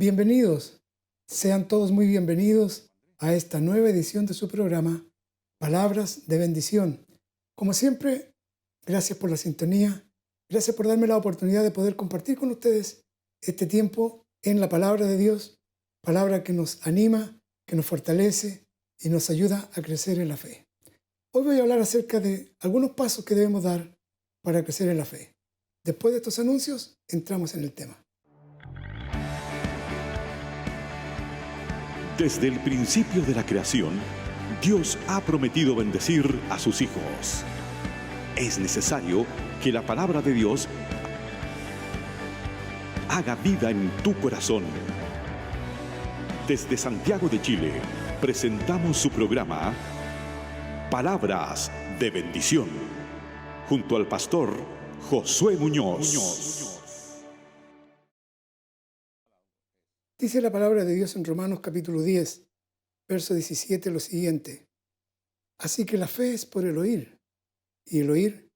Bienvenidos, sean todos muy bienvenidos a esta nueva edición de su programa Palabras de Bendición. Como siempre, gracias por la sintonía, gracias por darme la oportunidad de poder compartir con ustedes este tiempo en la palabra de Dios, palabra que nos anima, que nos fortalece y nos ayuda a crecer en la fe. Hoy voy a hablar acerca de algunos pasos que debemos dar para crecer en la fe. Después de estos anuncios, entramos en el tema. Desde el principio de la creación, Dios ha prometido bendecir a sus hijos. Es necesario que la palabra de Dios haga vida en tu corazón. Desde Santiago de Chile, presentamos su programa Palabras de Bendición, junto al pastor Josué Muñoz. Dice la palabra de Dios en Romanos capítulo 10, verso 17 lo siguiente: así que la fe es por el oír, y el oír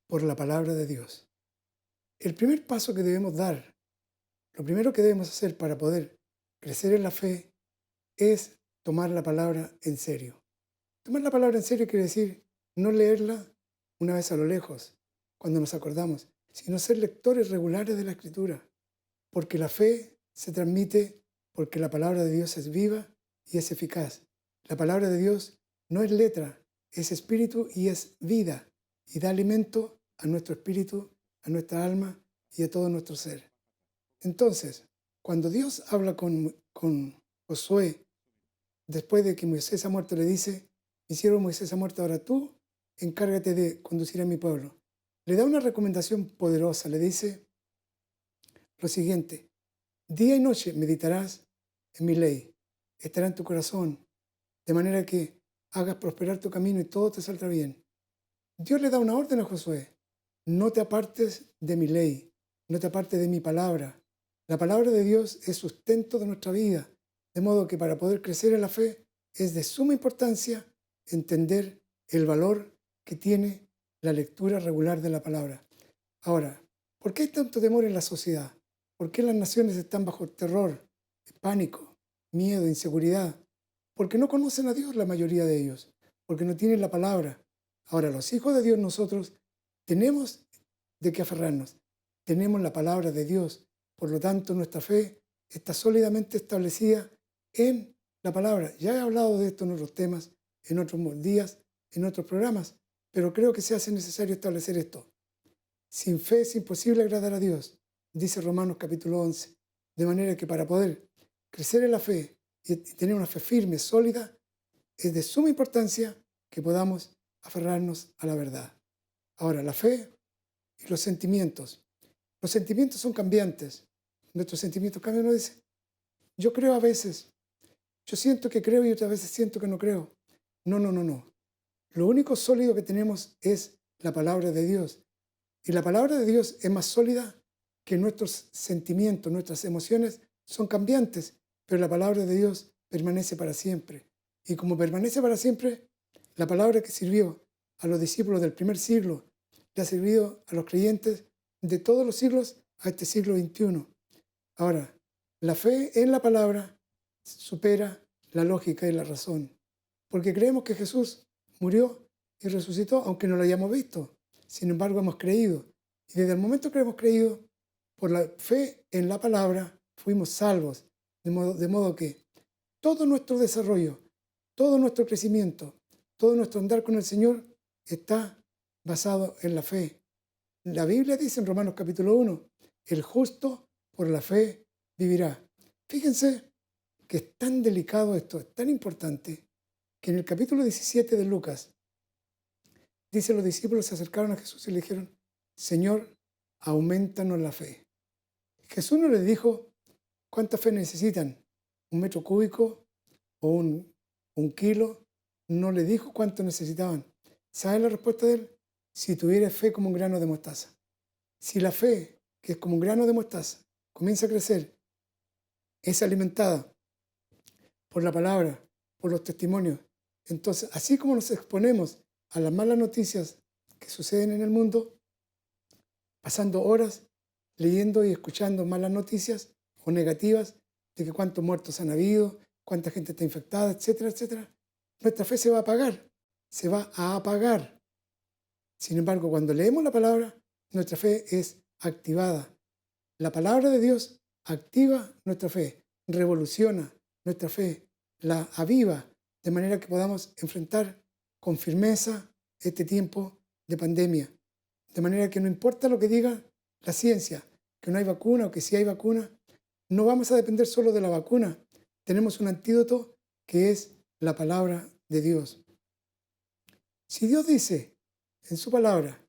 por la palabra de Dios. El primer paso que debemos dar, lo primero que debemos hacer para poder crecer en la fe, es tomar la palabra en serio. Tomar la palabra en serio quiere decir no leerla una vez a lo lejos, cuando nos acordamos, sino ser lectores regulares de la Escritura, porque la fe se transmite porque la palabra de Dios es viva y es eficaz. La palabra de Dios no es letra, es espíritu y es vida, y da alimento a nuestro espíritu, a nuestra alma y a todo nuestro ser. Entonces, cuando Dios habla con Josué, después de que Moisés ha muerto, le dice: mi siervo Moisés ha muerto, ahora tú encárgate de conducir a mi pueblo. Le da una recomendación poderosa, le dice lo siguiente: día y noche meditarás en mi ley, estará en tu corazón, de manera que hagas prosperar tu camino y todo te saldrá bien. Dios le da una orden a Josué: no te apartes de mi ley, no te apartes de mi palabra. La palabra de Dios es sustento de nuestra vida, de modo que para poder crecer en la fe es de suma importancia entender el valor que tiene la lectura regular de la palabra. Ahora, ¿por qué hay tanto temor en la sociedad? ¿Por qué las naciones están bajo terror, pánico, miedo, inseguridad? Porque no conocen a Dios la mayoría de ellos, porque no tienen la palabra. Ahora, los hijos de Dios, nosotros tenemos de qué aferrarnos. Tenemos la palabra de Dios. Por lo tanto, nuestra fe está sólidamente establecida en la palabra. Ya he hablado de esto en otros temas, en otros días, en otros programas, pero creo que se hace necesario establecer esto. Sin fe es imposible agradar a Dios, dice Romanos capítulo 11. De manera que para poder crecer en la fe y tener una fe firme, sólida, es de suma importancia que podamos aferrarnos a la verdad. Ahora, la fe y los sentimientos. Los sentimientos son cambiantes. Nuestros sentimientos cambian. Uno dice: yo creo a veces, yo siento que creo y otras veces siento que no creo. No. Lo único sólido que tenemos es la palabra de Dios. Y la palabra de Dios es más sólida que nuestros sentimientos, nuestras emociones son cambiantes, pero la palabra de Dios permanece para siempre. Y como permanece para siempre, la palabra que sirvió a los discípulos del primer siglo le ha servido a los creyentes de todos los siglos a este siglo XXI. Ahora, la fe en la palabra supera la lógica y la razón, porque creemos que Jesús murió y resucitó, aunque no lo hayamos visto. Sin embargo, hemos creído. Y desde el momento que hemos creído, por la fe en la palabra, fuimos salvos. De modo que todo nuestro desarrollo, todo nuestro crecimiento, todo nuestro andar con el Señor está basado en la fe. La Biblia dice en Romanos capítulo 1, el justo por la fe vivirá. Fíjense que es tan delicado esto, es tan importante, que en el capítulo 17 de Lucas, dice: los discípulos se acercaron a Jesús y le dijeron: Señor, aumentanos la fe. Jesús no les dijo cuánta fe necesitan, 1 metro cúbico o un kilo. No le dijo cuánto necesitaban. ¿Saben la respuesta de él? Si tuvieras fe como un grano de mostaza. Si la fe, que es como un grano de mostaza, comienza a crecer, es alimentada por la palabra, por los testimonios, entonces, así como nos exponemos a las malas noticias que suceden en el mundo, pasando horas leyendo y escuchando malas noticias o negativas, de que cuántos muertos han habido, cuánta gente está infectada, etcétera, etcétera, nuestra fe se va a apagar, se va a apagar. Sin embargo, cuando leemos la palabra, nuestra fe es activada. La palabra de Dios activa nuestra fe, revoluciona nuestra fe, la aviva, de manera que podamos enfrentar con firmeza este tiempo de pandemia. De manera que no importa lo que diga la ciencia, que no hay vacuna o que sí hay vacuna, no vamos a depender solo de la vacuna. Tenemos un antídoto que es la palabra de Dios. Si Dios dice en su palabra,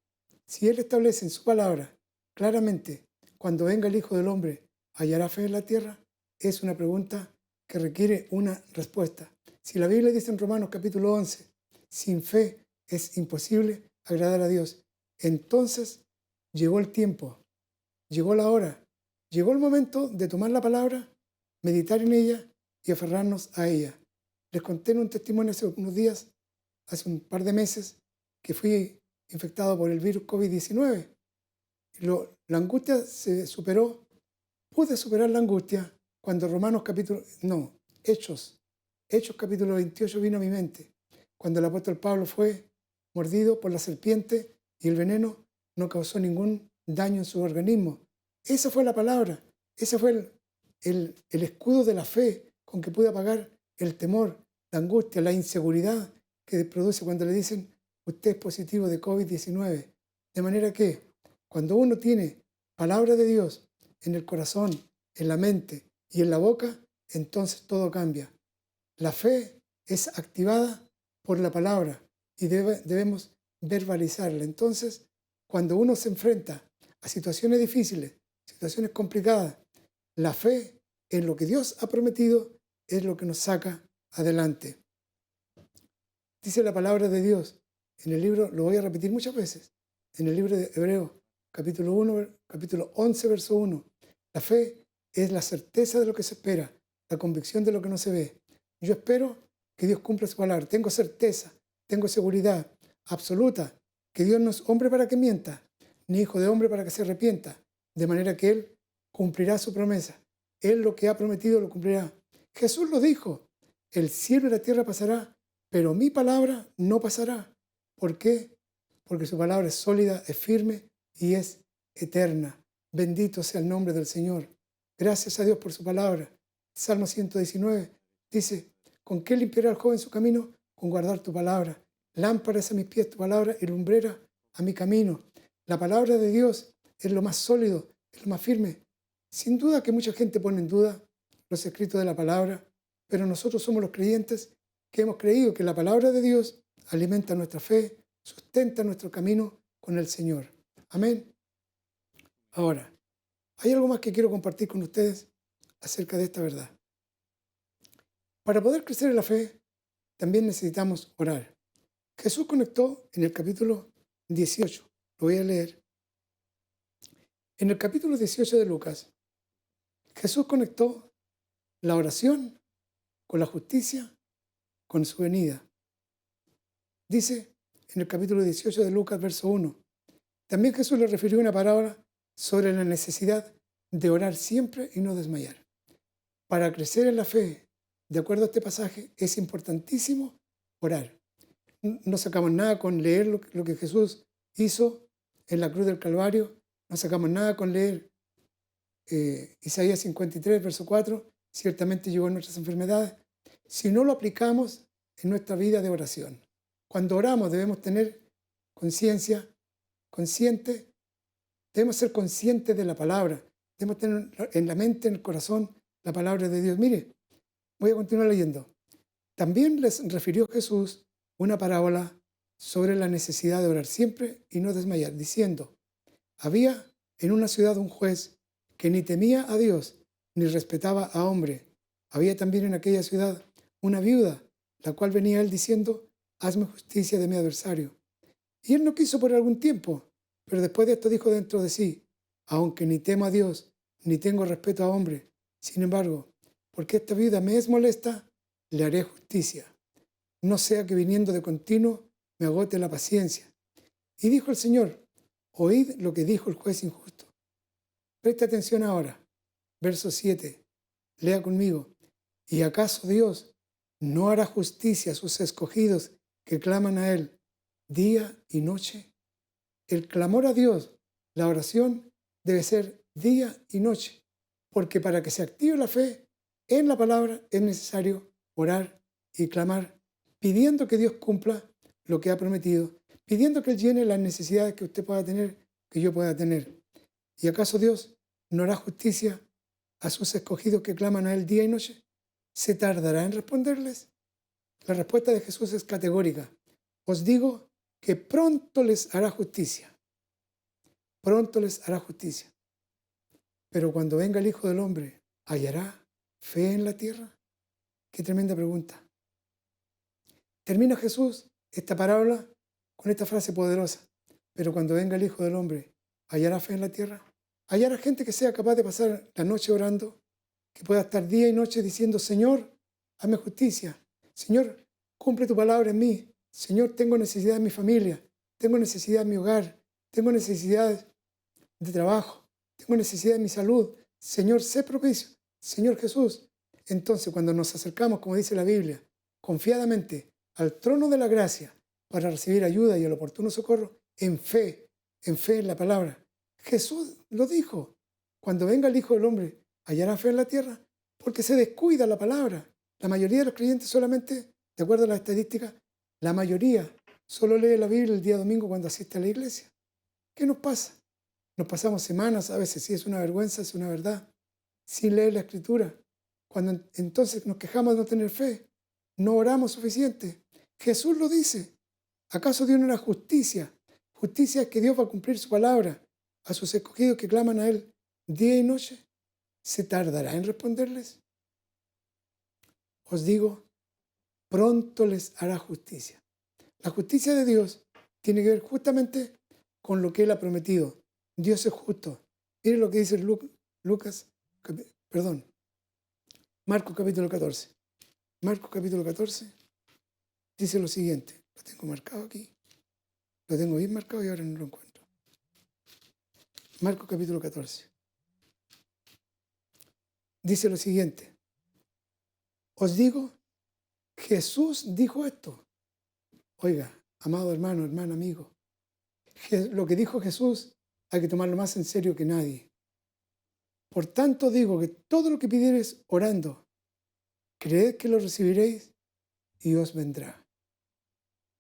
si Él establece en su palabra claramente, cuando venga el Hijo del Hombre, ¿hallará fe en la tierra? Es una pregunta que requiere una respuesta. Si la Biblia dice en Romanos capítulo 11, sin fe es imposible agradar a Dios, entonces llegó el tiempo, llegó la hora, llegó el momento de tomar la palabra, meditar en ella y aferrarnos a ella. Les conté en un testimonio hace unos días, hace un par de meses, que fui infectado por el virus COVID-19. La angustia se superó, pude superar la angustia cuando Hechos capítulo 28 vino a mi mente, cuando el apóstol Pablo fue mordido por la serpiente y el veneno no causó ningún daño en su organismo. Esa fue la palabra, ese fue el escudo de la fe con que pude apagar el temor, la angustia, la inseguridad que produce cuando le dicen usted es positivo de COVID-19. De manera que cuando uno tiene palabra de Dios en el corazón, en la mente y en la boca, entonces todo cambia. La fe es activada por la palabra y debemos verbalizarla. Entonces, cuando uno se enfrenta a situaciones difíciles, situaciones complicadas, la fe en lo que Dios ha prometido es lo que nos saca adelante. Dice la palabra de Dios en el libro, lo voy a repetir muchas veces, en el libro de Hebreos, capítulo 11, verso 1. La fe es la certeza de lo que se espera, la convicción de lo que no se ve. Yo espero que Dios cumpla su palabra. Tengo certeza, tengo seguridad absoluta que Dios no es hombre para que mienta, ni hijo de hombre para que se arrepienta. De manera que Él cumplirá su promesa. Él lo que ha prometido lo cumplirá. Jesús lo dijo, el cielo y la tierra pasará, pero mi palabra no pasará. ¿Por qué? Porque su palabra es sólida, es firme y es eterna. Bendito sea el nombre del Señor. Gracias a Dios por su palabra. Salmo 119 dice, ¿con qué limpiará el joven su camino? Con guardar tu palabra. Lámpara es a mis pies tu palabra y lumbrera a mi camino. La palabra de Dios es lo más sólido, es lo más firme. Sin duda que mucha gente pone en duda los escritos de la palabra, pero nosotros somos los creyentes que hemos creído que la palabra de Dios alimenta nuestra fe, sustenta nuestro camino con el Señor. Amén. Ahora, hay algo más que quiero compartir con ustedes acerca de esta verdad. Para poder crecer en la fe, también necesitamos orar. Jesús conectó en el capítulo 18, lo voy a leer. En el capítulo 18 de Lucas, Jesús conectó la oración con la justicia, con su venida. Dice en el capítulo 18 de Lucas, verso 1, también Jesús le refirió una parábola sobre la necesidad de orar siempre y no desmayar. Para crecer en la fe, de acuerdo a este pasaje, es importantísimo orar. No sacamos nada con leer lo que Jesús hizo en la cruz del Calvario, no sacamos nada con leer Isaías 53, verso 4, ciertamente llevó nuestras enfermedades, si no lo aplicamos en nuestra vida de oración. Cuando oramos debemos tener conciencia, debemos ser conscientes de la palabra, debemos tener en la mente, en el corazón, la palabra de Dios. Mire, voy a continuar leyendo. También les refirió Jesús una parábola sobre la necesidad de orar siempre y no desmayar, diciendo, había en una ciudad un juez que ni temía a Dios ni respetaba a hombre. Había también en aquella ciudad una viuda, la cual venía a él diciendo, hazme justicia de mi adversario. Y él no quiso por algún tiempo, pero después de esto dijo dentro de sí, aunque ni temo a Dios, ni tengo respeto a hombre, sin embargo, porque esta viuda me es molesta, le haré justicia. No sea que viniendo de continuo me agote la paciencia. Y dijo el Señor, oíd lo que dijo el juez injusto. Presta atención ahora. Verso 7 Lea conmigo. ¿Y acaso Dios no hará justicia a sus escogidos que claman a Él día y noche? El clamor a Dios, la oración, debe ser día y noche, porque para que se active la fe en la palabra es necesario orar y clamar, pidiendo que Dios cumpla lo que ha prometido, pidiendo que Él llene las necesidades que usted pueda tener, que yo pueda tener. ¿Y acaso Dios no hará justicia a sus escogidos que claman a Él día y noche? ¿Se tardará en responderles? La respuesta de Jesús es categórica. Os digo que pronto les hará justicia. Pronto les hará justicia. Pero cuando venga el Hijo del Hombre, ¿hallará fe en la tierra? Qué tremenda pregunta. Termina Jesús esta parábola con esta frase poderosa. Pero cuando venga el Hijo del Hombre, ¿hallará fe en la tierra? ¿Hallará gente que sea capaz de pasar la noche orando? Que pueda estar día y noche diciendo, Señor, hazme justicia. Señor, cumple tu palabra en mí. Señor, tengo necesidad en mi familia. Tengo necesidad en mi hogar. Tengo necesidad de trabajo. Tengo necesidad en mi salud. Señor, sé propicio. Señor Jesús. Entonces, cuando nos acercamos, como dice la Biblia, confiadamente al trono de la gracia para recibir ayuda y el oportuno socorro, en fe en la palabra. Jesús lo dijo. Cuando venga el Hijo del Hombre, ¿hallará fe en la tierra? Porque se descuida la palabra. La mayoría de los creyentes solamente, de acuerdo a las estadísticas, la mayoría solo lee la Biblia el día domingo cuando asiste a la iglesia. ¿Qué nos pasa? Nos pasamos semanas, a veces si es una vergüenza, es una verdad, sin leer la Escritura. Cuando entonces nos quejamos de no tener fe, no oramos suficiente. Jesús lo dice. ¿Acaso Dios no hará justicia? Justicia es que Dios va a cumplir su palabra a sus escogidos que claman a Él día y noche. ¿Se tardará en responderles? Os digo, pronto les hará justicia. La justicia de Dios tiene que ver justamente con lo que Él ha prometido. Dios es justo. Mire lo que dice Marcos capítulo 14. Marcos capítulo 14 dice lo siguiente. Lo tengo marcado aquí. Lo tengo bien marcado y ahora no lo encuentro. Marcos capítulo 14. Dice lo siguiente. Os digo, Jesús dijo esto. Oiga, amado hermano, hermana, amigo. Lo que dijo Jesús hay que tomarlo más en serio que nadie. Por tanto digo que todo lo que pidiereis orando, creed que lo recibiréis y os vendrá.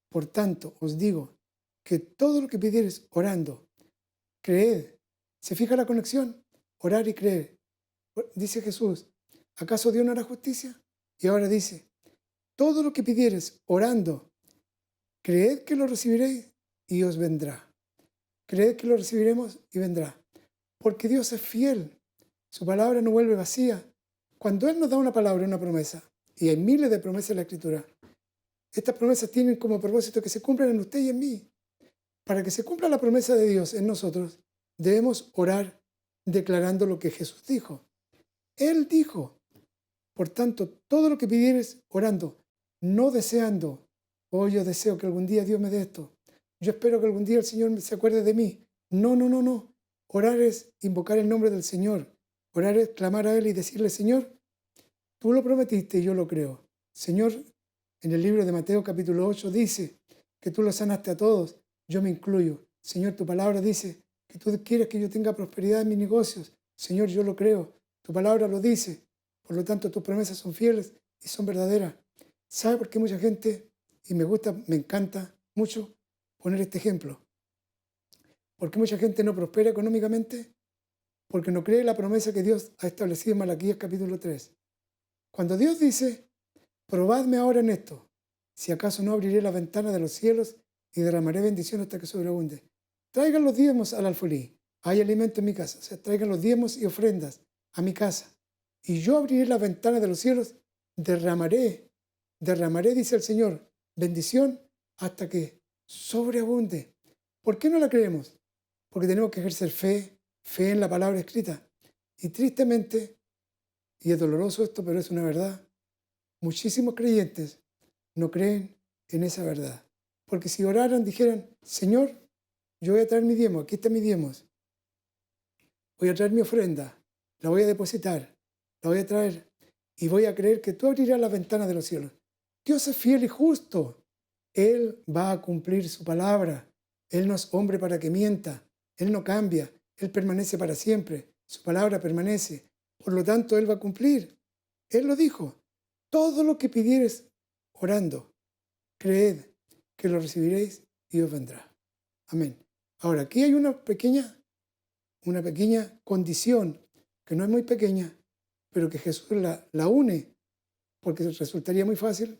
Por tanto os digo que todo lo que pidiereis orando, creed. ¿Se fija la conexión? Orar y creer. Dice Jesús, ¿acaso Dios no hará justicia? Y ahora dice, todo lo que pidiereis orando, creed que lo recibiréis y os vendrá. Creed que lo recibiremos y vendrá. Porque Dios es fiel. Su palabra no vuelve vacía. Cuando Él nos da una palabra, una promesa, y hay miles de promesas en la Escritura, estas promesas tienen como propósito que se cumplan en usted y en mí. Para que se cumpla la promesa de Dios en nosotros, debemos orar declarando lo que Jesús dijo. Él dijo, por tanto, todo lo que pidieres orando, no deseando, yo deseo que algún día Dios me dé esto, yo espero que algún día el Señor se acuerde de mí. No. Orar es invocar el nombre del Señor. Orar es clamar a Él y decirle, Señor, tú lo prometiste y yo lo creo. Señor, en el libro de Mateo capítulo 8 dice que tú lo sanaste a todos, yo me incluyo. Señor, tu palabra dice que tú quieres que yo tenga prosperidad en mis negocios. Señor, yo lo creo. Tu palabra lo dice. Por lo tanto, tus promesas son fieles y son verdaderas. ¿Sabe por qué mucha gente, y me encanta mucho poner este ejemplo? ¿Por qué mucha gente no prospera económicamente? Porque no cree la promesa que Dios ha establecido en Malaquías capítulo 3. Cuando Dios dice, probadme ahora en esto, si acaso no abriré la ventana de los cielos y derramaré bendición hasta que sobreabunde. Traigan los diezmos al alfolí, hay alimento en mi casa. O sea, traigan los diezmos y ofrendas a mi casa. Y yo abriré la ventana de los cielos, derramaré, dice el Señor, bendición hasta que sobreabunde. ¿Por qué no la creemos? Porque tenemos que ejercer fe en la palabra escrita. Y tristemente, y es doloroso esto, pero es una verdad, muchísimos creyentes no creen en esa verdad. Porque si oraran, dijeran, Señor, yo voy a traer mi diezmo, aquí está mi diezmos. Voy a traer mi ofrenda, la voy a depositar, la voy a traer y voy a creer que tú abrirás las ventanas de los cielos. Dios es fiel y justo. Él va a cumplir su palabra. Él no es hombre para que mienta. Él no cambia. Él permanece para siempre. Su palabra permanece. Por lo tanto, Él va a cumplir. Él lo dijo. Todo lo que pidieres orando, creed que lo recibiréis y os vendrá. Amén. Ahora, aquí hay una pequeña condición, que no es muy pequeña, pero que Jesús la une, porque resultaría muy fácil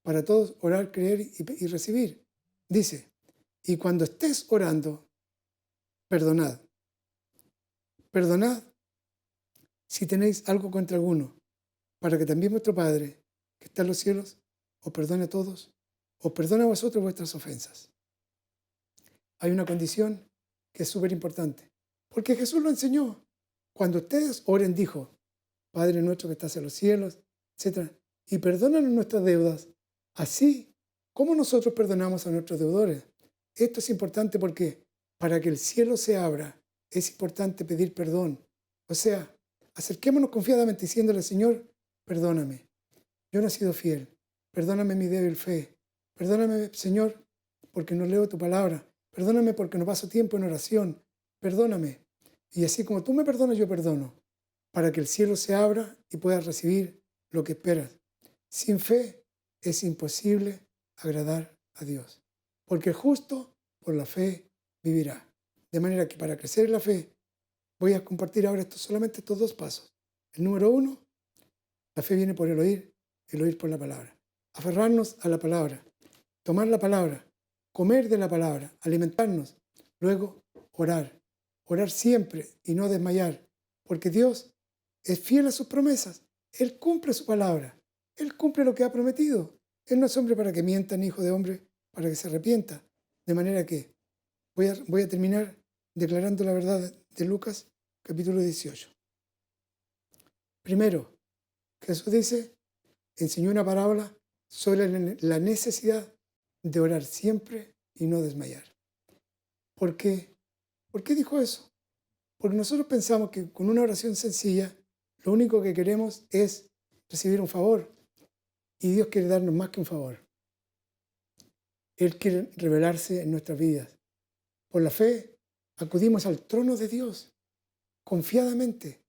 para todos orar, creer y recibir. Dice, y cuando estés orando, perdonad. Perdonad si tenéis algo contra alguno, para que también vuestro Padre, que está en los cielos, os perdone a todos, os perdone a vosotros vuestras ofensas. Hay una condición que es súper importante, porque Jesús lo enseñó. Cuando ustedes oren, dijo, Padre nuestro que estás en los cielos, etc., y perdónanos nuestras deudas, así como nosotros perdonamos a nuestros deudores. Esto es importante porque para que el cielo se abra, es importante pedir perdón. O sea, acerquémonos confiadamente diciéndole, Señor, perdóname. Yo no he sido fiel. Perdóname mi débil fe. Perdóname, Señor, porque no leo tu palabra. Perdóname porque no paso tiempo en oración. Perdóname. Y así como tú me perdonas, yo perdono. Para que el cielo se abra y puedas recibir lo que esperas. Sin fe es imposible agradar a Dios. Porque el justo por la fe vivirá. De manera que para crecer en la fe, voy a compartir ahora solamente estos dos pasos. El número 1, la fe viene por el oír por la palabra. Aferrarnos a la palabra, tomar la palabra, comer de la palabra, alimentarnos. Luego, orar. Orar siempre y no desmayar. Porque Dios es fiel a sus promesas. Él cumple su palabra. Él cumple lo que ha prometido. Él no es hombre para que mienta, ni hijo de hombre para que se arrepienta. De manera que voy a terminar declarando la verdad de Lucas, capítulo 18. Primero, Jesús enseñó una parábola sobre la necesidad de orar siempre y no desmayar. ¿Por qué? ¿Por qué dijo eso? Porque nosotros pensamos que con una oración sencilla, lo único que queremos es recibir un favor. Y Dios quiere darnos más que un favor. Él quiere revelarse en nuestras vidas. Por la fe, acudimos al trono de Dios, confiadamente.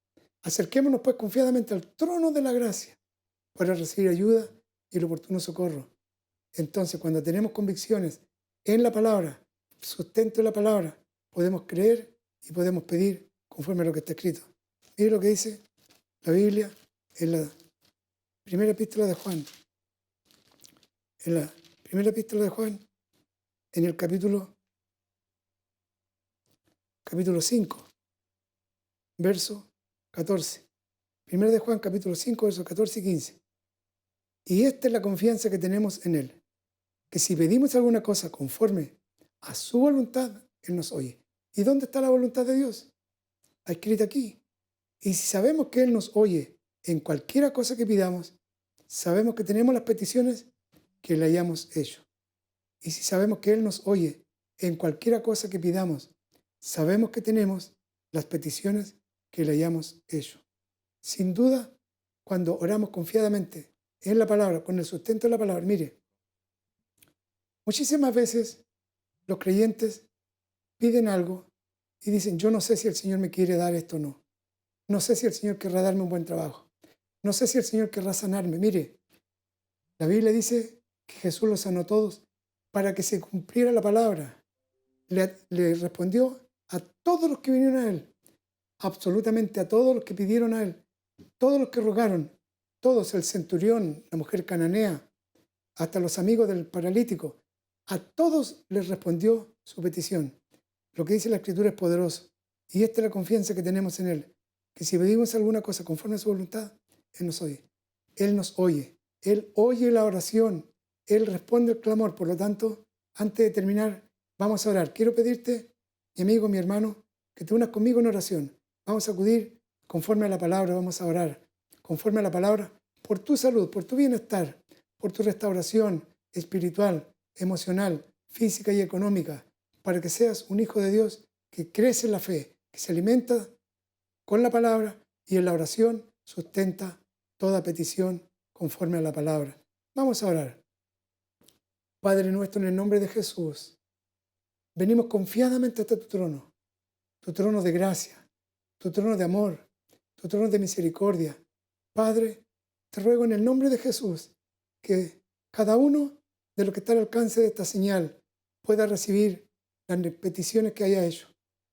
Acerquémonos pues confiadamente al trono de la gracia para recibir ayuda y el oportuno socorro. Entonces, cuando tenemos convicciones en la palabra, sustento de la palabra, podemos creer y podemos pedir conforme a lo que está escrito. Mire lo que dice la Biblia en la primera epístola de Juan. En la primera epístola de Juan, en el capítulo 5, verso 14. Primera de Juan, capítulo 5, versos 14 y 15. Y esta es la confianza que tenemos en Él, que si pedimos alguna cosa conforme a su voluntad, Él nos oye. ¿Y dónde está la voluntad de Dios? Está escrita aquí. Y si sabemos que Él nos oye en cualquiera cosa que pidamos, sabemos que tenemos las peticiones que le hayamos hecho. Y si sabemos que Él nos oye en cualquiera cosa que pidamos, sabemos que tenemos las peticiones que le hayamos hecho. Sin duda, cuando oramos confiadamente en la palabra, con el sustento de la palabra, mire, muchísimas veces los creyentes piden algo y dicen, yo no sé si el Señor me quiere dar esto o no. No sé si el Señor querrá darme un buen trabajo. No sé si el Señor querrá sanarme. Mire, la Biblia dice que Jesús los sanó todos para que se cumpliera la palabra. Le respondió a todos los que vinieron a Él, absolutamente a todos los que pidieron a Él, todos los que rogaron, todos, el centurión, la mujer cananea, hasta los amigos del paralítico, a todos les respondió su petición. Lo que dice la Escritura es poderoso. Y esta es la confianza que tenemos en Él, que si pedimos alguna cosa conforme a su voluntad, Él nos oye. Él nos oye. Él oye la oración. Él responde el clamor. Por lo tanto, antes de terminar, vamos a orar. Quiero pedirte, mi amigo, mi hermano, que te unas conmigo en oración. Vamos a acudir conforme a la palabra, vamos a orar conforme a la palabra por tu salud, por tu bienestar, por tu restauración espiritual, emocional, física y económica, para que seas un hijo de Dios que crece en la fe, que se alimenta con la palabra y en la oración sustenta toda petición conforme a la palabra. Vamos a orar. Padre nuestro, en el nombre de Jesús, venimos confiadamente hasta tu trono de gracia, tu trono de amor, tu trono de misericordia. Padre, te ruego en el nombre de Jesús que cada uno de los que está al alcance de esta señal pueda recibir las peticiones que haya hecho.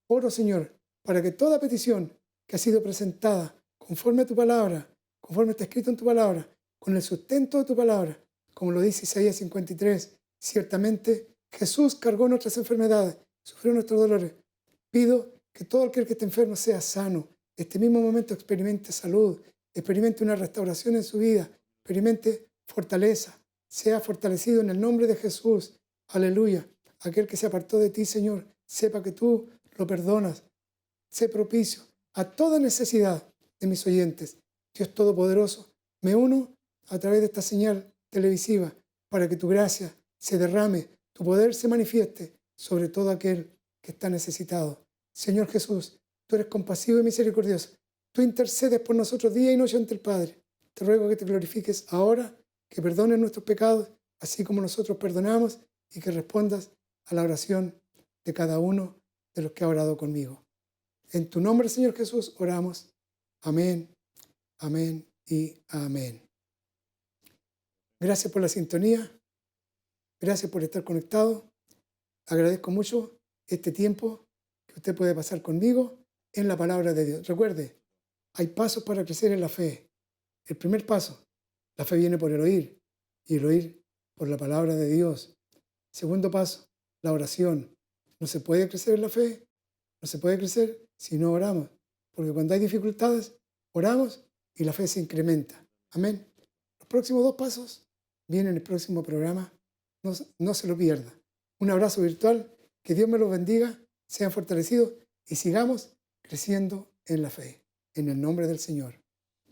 Oro, Señor, para que toda petición que ha sido presentada conforme a tu palabra, conforme está escrito en tu palabra, con el sustento de tu palabra, como lo dice Isaías 53, ciertamente Jesús cargó nuestras enfermedades, sufrió nuestros dolores. Pido que todo aquel que esté enfermo sea sano, este mismo momento experimente salud, experimente una restauración en su vida, experimente fortaleza, sea fortalecido en el nombre de Jesús. Aleluya. Aquel que se apartó de ti, Señor, sepa que tú lo perdonas. Sé propicio a toda necesidad de mis oyentes. Dios Todopoderoso, me uno a través de esta señal televisiva para que tu gracia se derrame, tu poder se manifieste sobre todo aquel que está necesitado. Señor Jesús, tú eres compasivo y misericordioso. Tú intercedes por nosotros día y noche ante el Padre. Te ruego que te glorifiques ahora, que perdones nuestros pecados, así como nosotros perdonamos, y que respondas a la oración de cada uno de los que ha orado conmigo. En tu nombre, Señor Jesús, oramos. Amén, amén y amén. Gracias por la sintonía. Gracias por estar conectado. Agradezco mucho este tiempo que usted puede pasar conmigo en la palabra de Dios. Recuerde, hay pasos para crecer en la fe. El primer paso, la fe viene por el oír, y el oír por la palabra de Dios. Segundo paso, la oración. No se puede crecer en la fe, no se puede crecer si no oramos, porque cuando hay dificultades, oramos y la fe se incrementa. Amén. Los próximos 2 pasos vienen en el próximo programa. No se lo pierda. Un abrazo virtual, que Dios me los bendiga, sean fortalecidos y sigamos creciendo en la fe. En el nombre del Señor.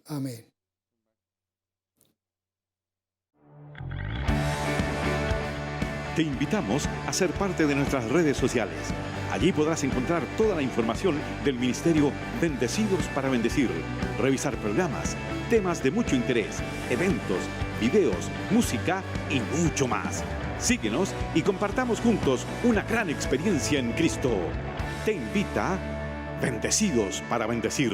Amén. Te invitamos a ser parte de nuestras redes sociales. Allí podrás encontrar toda la información del Ministerio Bendecidos para Bendecir, revisar programas, temas de mucho interés, eventos, videos, música y mucho más. Síguenos y compartamos juntos una gran experiencia en Cristo. Te invita Bendecidos para Bendecir.